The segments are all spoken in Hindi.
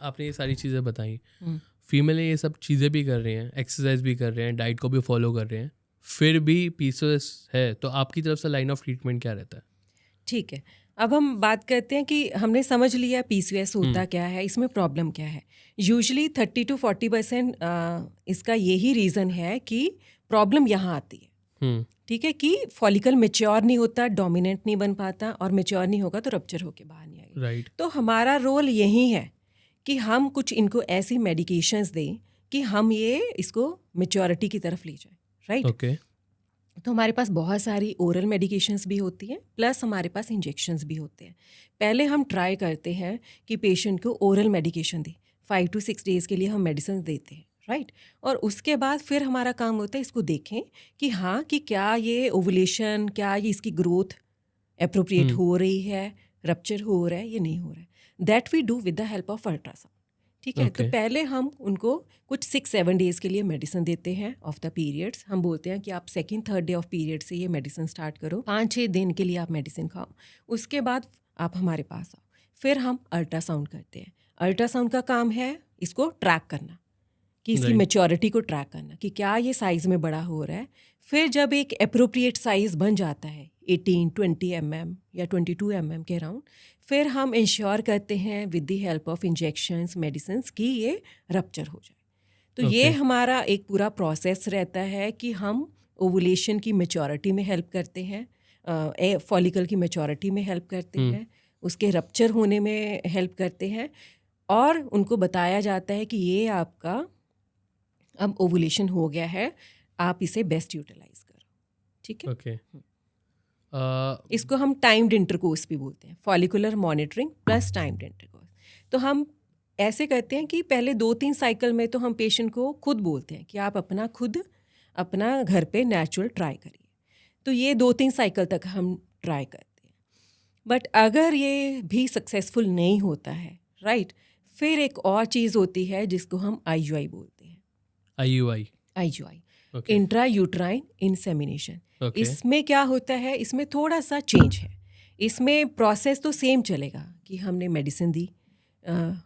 आपने ये सारी चीज़ें बताई, फीमेल ये सब चीज़ें भी कर रही हैं, एक्सरसाइज भी कर रहे हैं, डाइट को भी फॉलो कर रहे हैं, फिर भी PCOS है, तो आपकी तरफ से लाइन ऑफ ट्रीटमेंट क्या रहता है? ठीक है, अब हम बात करते हैं कि हमने समझ लिया PCOS होता क्या है, इसमें प्रॉब्लम क्या है। यूजुअली 30-40% इसका यही रीज़न है कि प्रॉब्लम यहाँ आती है, ठीक है, कि फॉलिकल मैच्योर नहीं होता, डोमिनेंट नहीं बन पाता, और मैच्योर नहीं होगा तो रप्चर होके बाहर नहीं आएगी। राइट। तो हमारा रोल यही है कि हम कुछ इनको ऐसी मेडिकेशंस दें कि हम ये इसको मैच्योरिटी की तरफ ले जाएं, राइट। ओके। तो हमारे पास बहुत सारी ओरल मेडिकेशंस भी होती हैं, प्लस हमारे पास इंजेक्शंस भी होते हैं। पहले हम ट्राई करते हैं कि पेशेंट को ओरल मेडिकेशन दें, 5 to 6 डेज़ के लिए हम मेडिसिन देते हैं, राइट। और उसके बाद फिर हमारा काम होता है इसको देखें कि हाँ, कि क्या ये ओवुलेशन, क्या ये इसकी ग्रोथ अप्रोप्रिएट हो रही है, रप्चर हो रहा है या नहीं हो रहा है। That we do with the help of ultrasound, ठीक है। तो पहले हम उनको कुछ 6-7 डेज़ के लिए मेडिसिन देते हैं ऑफ द पीरियड्स। हम बोलते हैं कि आप 2nd-3rd डे ऑफ पीरियड से ये मेडिसिन स्टार्ट करो, 5-6 दिन के लिए आप मेडिसिन खाओ, उसके बाद आप हमारे पास आओ। फिर हम अल्ट्रासाउंड करते हैं। अल्ट्रासाउंड का काम है इसको ट्रैक करना, कि इसकी मैच्योरिटी को ट्रैक करना कि क्या ये साइज़ में बड़ा हो रहा है। फिर जब एक अप्रोप्रिएट साइज़ बन जाता है 18-20 mm या 22 mm के अराउंड, फिर हम इंश्योर करते हैं with the help of injections, medicines कि ये रप्चर हो जाए। तो ये हमारा एक पूरा प्रोसेस रहता है कि हम ओवुलेशन की मैच्योरिटी में हेल्प करते हैं, फॉलिकल की मैच्योरिटी में हेल्प करते हैं, उसके रप्चर होने में हेल्प करते हैं, और उनको बताया जाता है कि ये आपका अब ओवुलेशन हो गया है, आप इसे बेस्ट यूटिलाइज करो, ठीक है। ओके। इसको हम टाइम्ड इंटरकोर्स भी बोलते हैं, follicular monitoring plus timed intercourse. तो हम ऐसे करते हैं कि पहले 2-3 साइकिल में तो हम पेशेंट को खुद बोलते हैं कि आप अपना घर पे नेचुरल ट्राई करिए। तो ये 2-3 साइकिल तक हम ट्राई करते हैं। बट अगर ये भी सक्सेसफुल नहीं होता है, राइट, फिर एक और चीज़ होती है जिसको हम IUI बोलते हैं। IUI, intra uterine insemination. इसमें क्या होता है, इसमें थोड़ा सा चेंज है। इसमें प्रोसेस तो सेम चलेगा कि हमने मेडिसिन दी,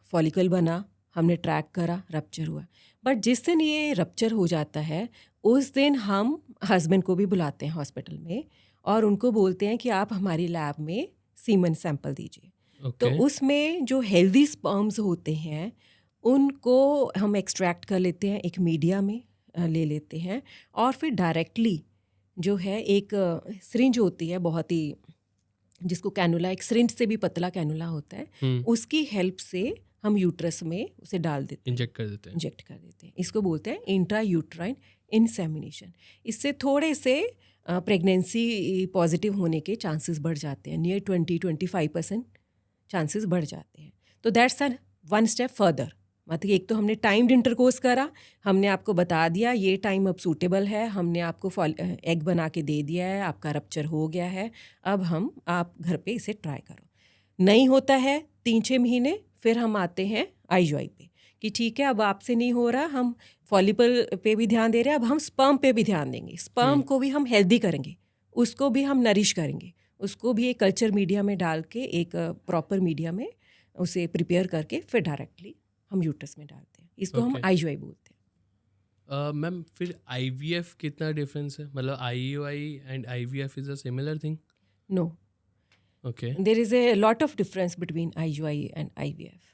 फॉलिकल बना, हमने ट्रैक करा, रप्चर हुआ। बट जिस दिन ये रप्चर हो जाता है उस दिन हम हस्बैंड को भी बुलाते हैं हॉस्पिटल में, और उनको बोलते हैं कि आप हमारी लैब में सीमन सैंपल दीजिए। तो उसमें जो हेल्दी स्पर्म्स होते हैं उनको हम एक्सट्रैक्ट कर लेते हैं, एक मीडिया में ले लेते हैं, और फिर डायरेक्टली जो है एक सिरिंज होती है बहुत ही, जिसको कैनुला, एक सिरिंज से भी पतला कैनुला होता है, उसकी हेल्प से हम यूट्रस में उसे डाल देते हैं, इंजेक्ट कर देते हैं। इसको बोलते हैं इंट्रा यूट्राइन इंसेमिनेशन। इससे थोड़े से प्रेगनेंसी पॉजिटिव होने के चांसेस बढ़ जाते हैं, नियर 20-25% चांसेस बढ़ जाते हैं। तो दैट्स वन स्टेप फर्दर। मतलब एक तो हमने टाइम्ड इंटरकोर्स करा, हमने आपको बता दिया ये टाइम अब सूटेबल है, हमने आपको एग बना के दे दिया है, आपका रप्चर हो गया है, अब आप घर पे इसे ट्राई करो। नहीं होता है 3-6 महीने, फिर हम आते हैं IUI पे कि ठीक है अब आपसे नहीं हो रहा, हम फॉलिकल पे भी ध्यान दे रहे हैं, अब हम स्पर्म पे भी ध्यान देंगे। स्पर्म को भी हम हेल्दी करेंगे, उसको भी हम नरिश करेंगे, उसको भी एक कल्चर मीडिया में डाल के, एक प्रॉपर मीडिया में उसे प्रिपेयर करके फिर डायरेक्टली हम यूट्रस में डालते हैं। इसको हम IUI बोलते हैं। मैम फिर IVF कितना डिफरेंस है? मतलब IUI and IVF is a similar thing? No, okay, there is a lot of difference between IUI and IVF।